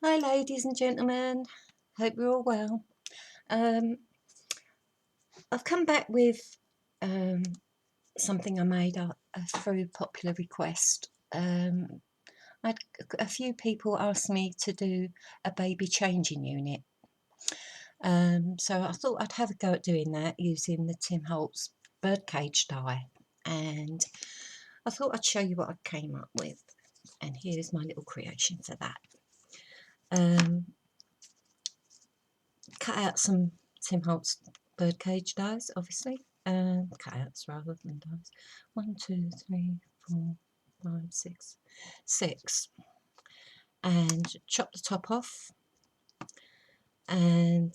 Hi ladies and gentlemen, hope you're all well. Um, I've come back with um, something I made through popular request. I had a few people asked me to do a baby changing unit. So I thought I'd have a go at doing that using the Tim Holtz birdcage die. And I thought I'd show you what I came up with. And here's my little creation for that. Cut out some Tim Holtz birdcage dies, obviously. Cutouts rather than dies. 1, 2, 3, 4, 5, 6, 6. And chop the top off. And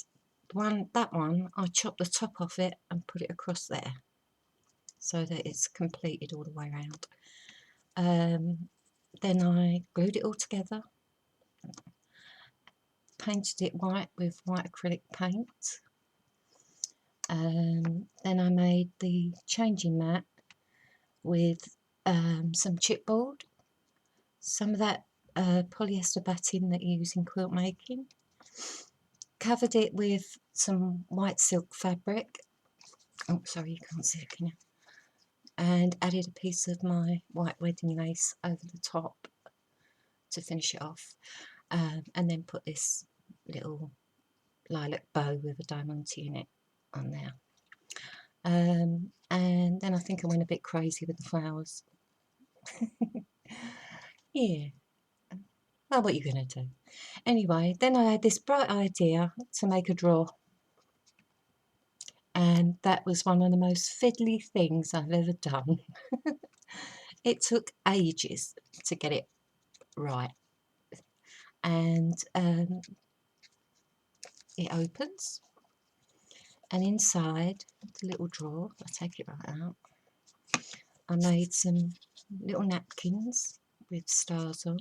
that one, I chop the top off it and put it across there so that it's completed all the way around. Then I glued it all together, painted it white with white acrylic paint. Then I made the changing mat with some chipboard, some of that polyester batting that you use in quilt making, covered it with some white silk fabric. Oh, sorry, you can't see it, can you? And added a piece of my white wedding lace over the top to finish it off, and then put this little lilac bow with a diamante in it on there. And then I think I went a bit crazy with the flowers. Yeah, well, what are you going to do? Anyway, then I had this bright idea to make a drawer. And that was one of the most fiddly things I've ever done. It took ages to get it right. And it opens. And inside the little drawer, I take it right out, I made some little napkins with stars on.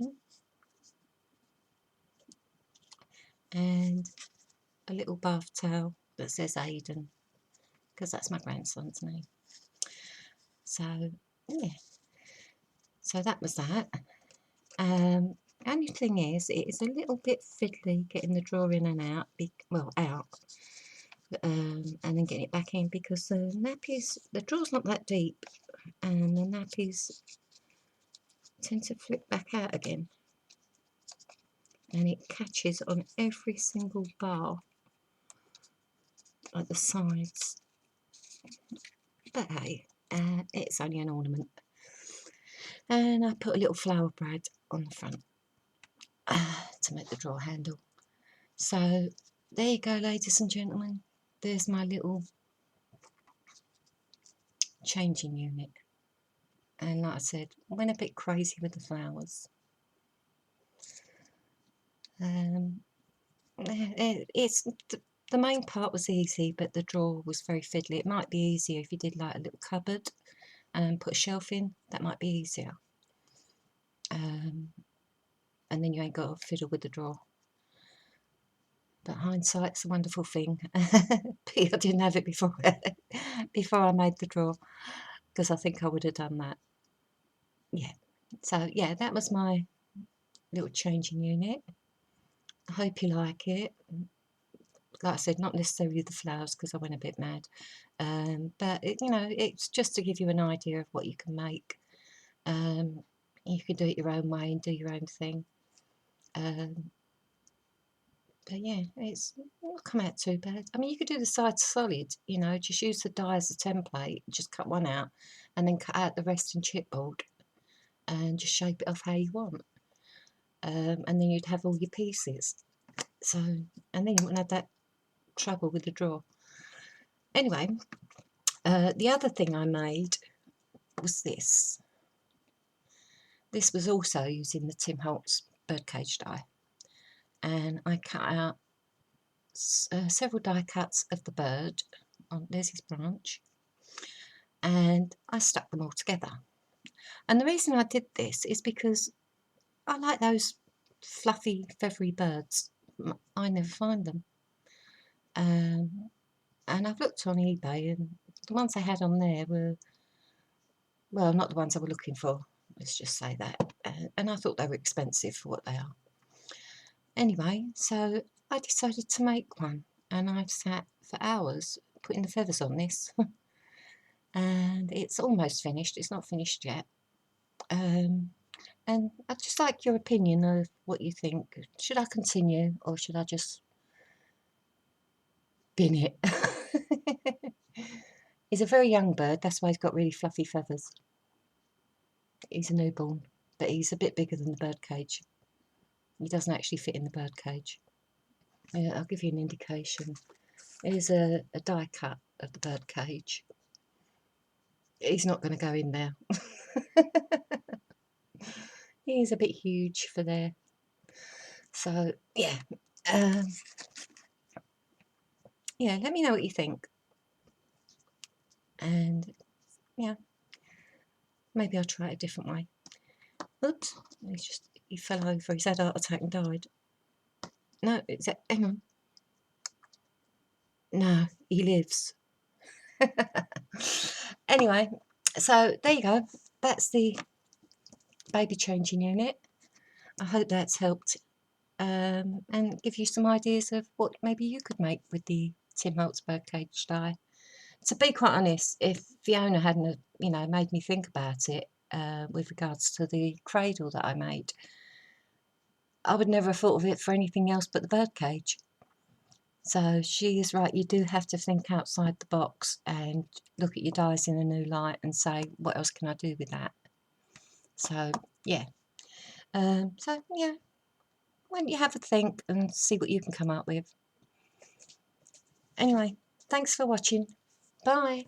And a little bath towel that says Aidan, because that's my grandson's name. So, yeah. So that was that. Only thing is, it is a little bit fiddly getting the drawer in and out, out, and then getting it back in because the nappies, the drawer's not that deep, and the nappies tend to flip back out again, and it catches on every single bar at the sides. But hey, it's only an ornament. And I put a little flower brad on the front to make the drawer handle. So there you go, ladies and gentlemen. There's my little changing unit. And like I said, went a bit crazy with the flowers. It's the main part was easy, but the drawer was very fiddly. It might be easier if you did like a little cupboard and put a shelf in. That might be easier. And then you ain't got to fiddle with the drawer. But hindsight's a wonderful thing. I didn't have it before before I made the drawer, because I think I would have done that. Yeah. So yeah, that was my little changing unit. I hope you like it. Like I said, not necessarily the flowers because I went a bit mad, but it's just to give you an idea of what you can make. You can do it your own way and do your own thing. But yeah, it's not come out too bad. I mean, you could do the side solid, just use the die as a template, just cut one out and then cut out the rest in chipboard and just shape it off how you want. And then you'd have all your pieces. So, and then you wouldn't have that trouble with the drawer. Anyway, the other thing I made was this. This was also using the Tim Holtz birdcage die. And I cut out several die cuts of the bird. There's his branch. And I stuck them all together. And the reason I did this is because I like those fluffy, feathery birds. I never find them. And I've looked on eBay, and the ones they had on there were, well, not the ones I were looking for. Let's just say that. And I thought they were expensive for what they are. Anyway, so I decided to make one, and I've sat for hours putting the feathers on this. And it's almost finished. It's not finished yet. And I'd just like your opinion of what you think. Should I continue, or should I just bin it? He's a very young bird, that's why he's got really fluffy feathers. He's a newborn, but he's a bit bigger than the bird cage. He doesn't actually fit in the bird cage. I'll give you an indication. Here's a die cut of the bird cage. He's not going to go in there. He's a bit huge for there. So, yeah. Yeah, let me know what you think. And, yeah, maybe I'll try it a different way. Oops, he fell over. He's had a heart attack and died. No, hang on. No, he lives. Anyway, so there you go. That's the baby changing unit. I hope that's helped and give you some ideas of what maybe you could make with the Tim Holtz birdcage die. To be quite honest, if Fiona hadn't, made me think about it with regards to the cradle that I made, I would never have thought of it for anything else but the birdcage. So she is right, you do have to think outside the box and look at your dies in a new light and say, what else can I do with that? So, yeah. Why don't you have a think and see what you can come up with. Anyway, thanks for watching. Bye.